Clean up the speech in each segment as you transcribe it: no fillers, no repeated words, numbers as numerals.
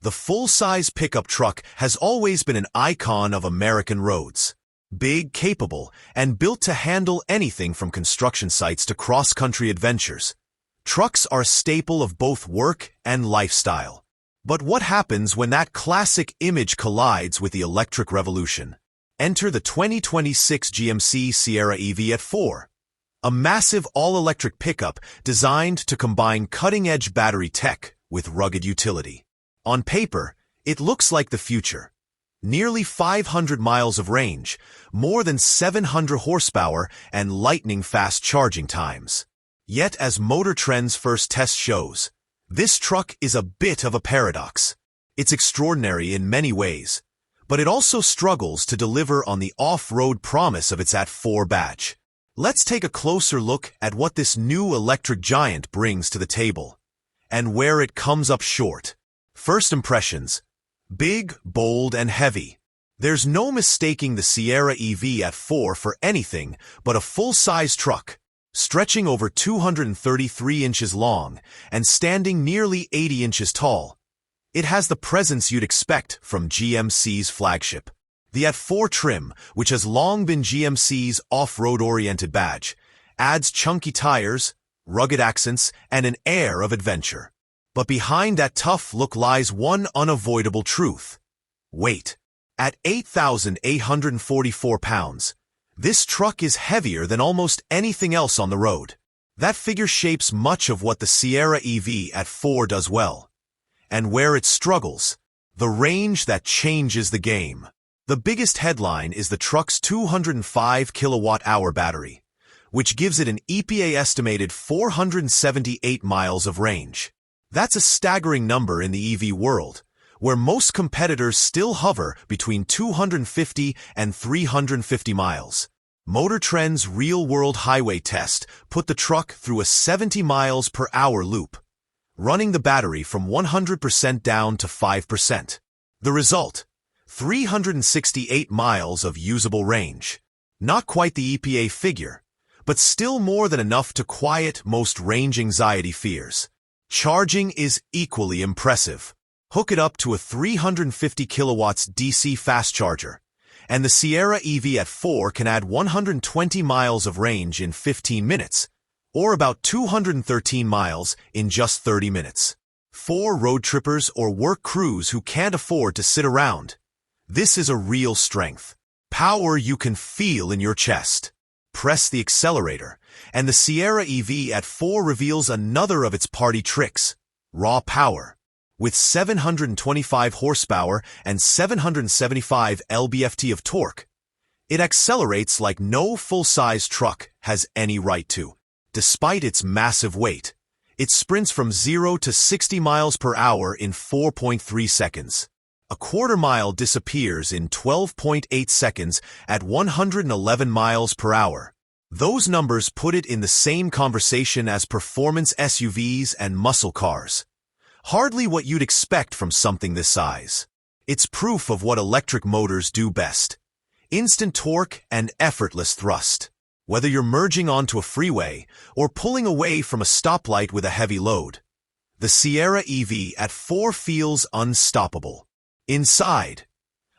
the full-size pickup truck has always been an icon of American roads. Big, capable, and built to handle anything from construction sites to cross-country adventures. Trucks are a staple of both work and lifestyle. But what happens when that classic image collides with the electric revolution? Enter the 2026 GMC Sierra EV AT4, a massive all-electric pickup designed to combine cutting-edge battery tech with rugged utility. On paper, it looks like the future. Nearly 500 miles of range, more than 700 horsepower, and lightning-fast charging times. Yet, as Motor Trend's first test shows, this truck is a bit of a paradox. It's extraordinary in many ways, but it also struggles to deliver on the off-road promise of its AT4 badge. Let's take a closer look at what this new electric giant brings to the table, and where it comes up short. First impressions. Big, bold, and heavy. There's no mistaking the Sierra EV AT4 for anything but a full-size truck, stretching over 233 inches long and standing nearly 80 inches tall. It has the presence you'd expect from GMC's flagship. The AT4 trim, which has long been GMC's off-road-oriented badge, adds chunky tires, rugged accents, and an air of adventure. But behind that tough look lies one unavoidable truth. Weight. At 8,844 pounds, this truck is heavier than almost anything else on the road. That figure shapes much of what the Sierra EV AT4 does well. And where it struggles, the range that changes the game. The biggest headline is the truck's 205 kilowatt-hour battery, which gives it an EPA-estimated 478 miles of range. That's a staggering number in the EV world, where most competitors still hover between 250 and 350 miles. Motor Trend's real-world highway test put the truck through a 70 miles per hour loop, running the battery from 100% down to 5%. The result? 368 miles of usable range. Not quite the EPA figure, but still more than enough to quiet most range anxiety fears. Charging is equally impressive. Hook it up to a 350 kilowatts DC fast charger, and the Sierra EV AT4 can add 120 miles of range in 15 minutes, or about 213 miles in just 30 minutes. For road trippers or work crews who can't afford to sit around, this is a real strength. Power you can feel in your chest. Press the accelerator, and the Sierra EV AT4 reveals another of its party tricks, raw power. With 725 horsepower and 775 lb-ft of torque, it accelerates like no full-size truck has any right to. Despite its massive weight, it sprints from 0 to 60 miles per hour in 4.3 seconds. A quarter mile disappears in 12.8 seconds at 111 miles per hour. Those numbers put it in the same conversation as performance SUVs and muscle cars. Hardly what you'd expect from something this size. It's proof of what electric motors do best. Instant torque and effortless thrust. Whether you're merging onto a freeway or pulling away from a stoplight with a heavy load, the Sierra EV AT4 feels unstoppable. Inside,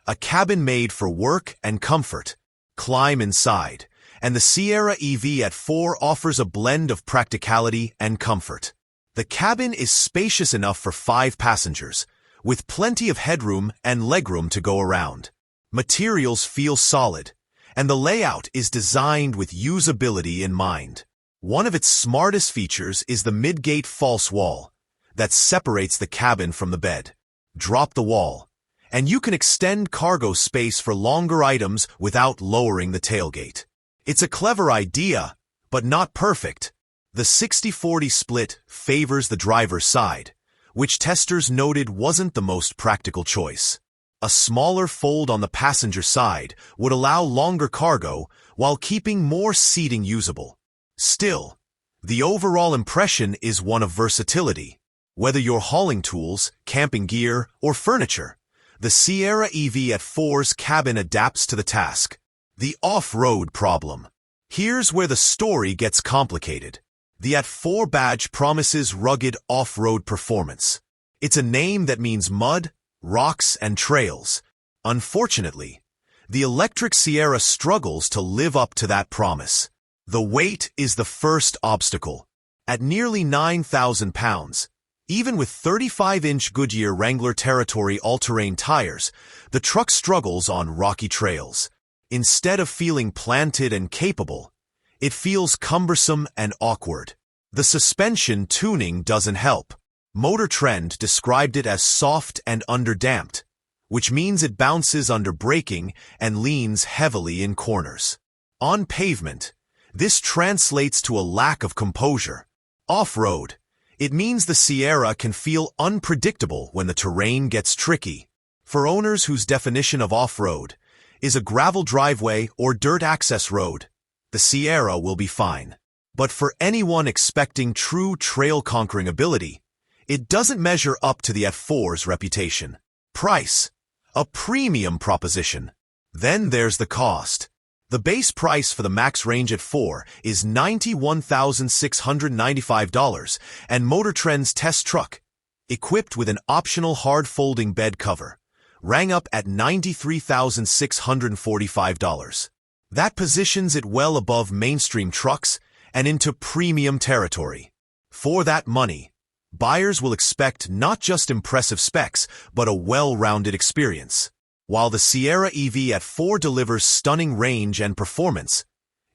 a cabin made for work and comfort. Climb inside, and the Sierra EV AT4 offers a blend of practicality and comfort. The cabin is spacious enough for 5 passengers, with plenty of headroom and legroom to go around. Materials feel solid, and the layout is designed with usability in mind. One of its smartest features is the mid-gate false wall that separates the cabin from the bed. Drop the wall, and you can extend cargo space for longer items without lowering the tailgate. It's a clever idea, but not perfect. The 60-40 split favors the driver's side, which testers noted wasn't the most practical choice. A smaller fold on the passenger side would allow longer cargo while keeping more seating usable. Still, the overall impression is one of versatility. Whether you're hauling tools, camping gear, or furniture, the Sierra EV AT4's cabin adapts to the task. The off-road problem. Here's where the story gets complicated. The AT4 badge promises rugged off-road performance. It's a name that means mud, rocks, and trails. Unfortunately, the electric Sierra struggles to live up to that promise. The weight is the first obstacle. At nearly 9,000 pounds, even with 35-inch Goodyear Wrangler Territory all-terrain tires, the truck struggles on rocky trails. Instead of feeling planted and capable, it feels cumbersome and awkward. The suspension tuning doesn't help. Motor Trend described it as soft and underdamped, which means it bounces under braking and leans heavily in corners. On pavement, this translates to a lack of composure. Off-road, it means the Sierra can feel unpredictable when the terrain gets tricky. For owners whose definition of off-road is a gravel driveway or dirt access road, the Sierra will be fine. But for anyone expecting true trail-conquering ability, it doesn't measure up to the AT4's reputation. Price: a premium proposition. Then there's the cost. The base price for the max range AT4 is $91,695, and Motor Trend's test truck, equipped with an optional hard-folding bed cover, rang up at $93,645. That positions it well above mainstream trucks and into premium territory. For that money, buyers will expect not just impressive specs, but a well-rounded experience. While the Sierra EV AT4 delivers stunning range and performance,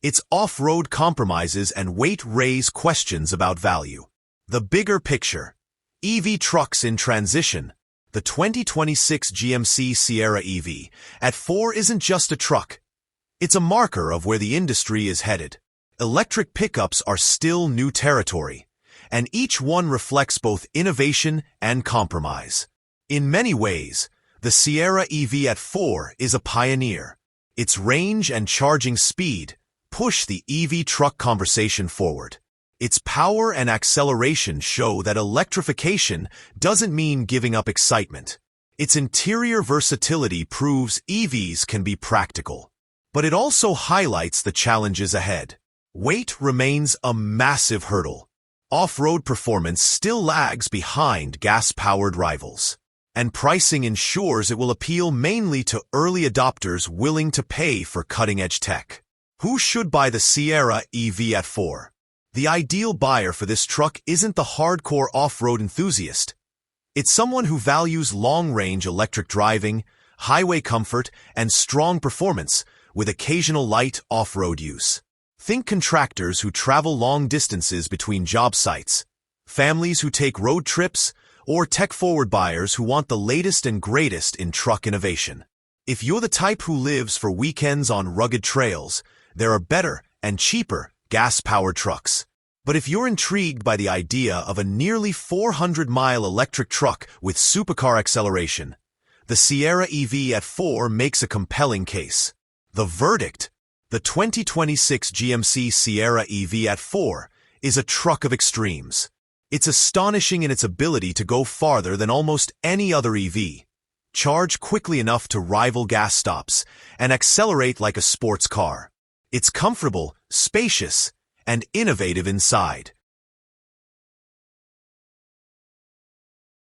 its off-road compromises and weight raise questions about value. The bigger picture: EV trucks in transition. The 2026 GMC Sierra EV AT4 isn't just a truck. It's a marker of where the industry is headed. Electric pickups are still new territory, and each one reflects both innovation and compromise. In many ways, the Sierra EV AT4 is a pioneer. Its range and charging speed push the EV truck conversation forward. Its power and acceleration show that electrification doesn't mean giving up excitement. Its interior versatility proves EVs can be practical. But it also highlights the challenges ahead. Weight remains a massive hurdle. Off-road performance still lags behind gas-powered rivals. And pricing ensures it will appeal mainly to early adopters willing to pay for cutting-edge tech. Who should buy the Sierra EV AT4? The ideal buyer for this truck isn't the hardcore off-road enthusiast. It's someone who values long-range electric driving, highway comfort, and strong performance, with occasional light off-road use. Think contractors who travel long distances between job sites, families who take road trips, or tech-forward buyers who want the latest and greatest in truck innovation. If you're the type who lives for weekends on rugged trails, there are better and cheaper gas-powered trucks. But if you're intrigued by the idea of a nearly 400-mile electric truck with supercar acceleration, the Sierra EV AT4 makes a compelling case. The verdict: the 2026 GMC Sierra EV AT4 is a truck of extremes. It's astonishing in its ability to go farther than almost any other EV, charge quickly enough to rival gas stops, and accelerate like a sports car. It's comfortable, spacious, and innovative inside,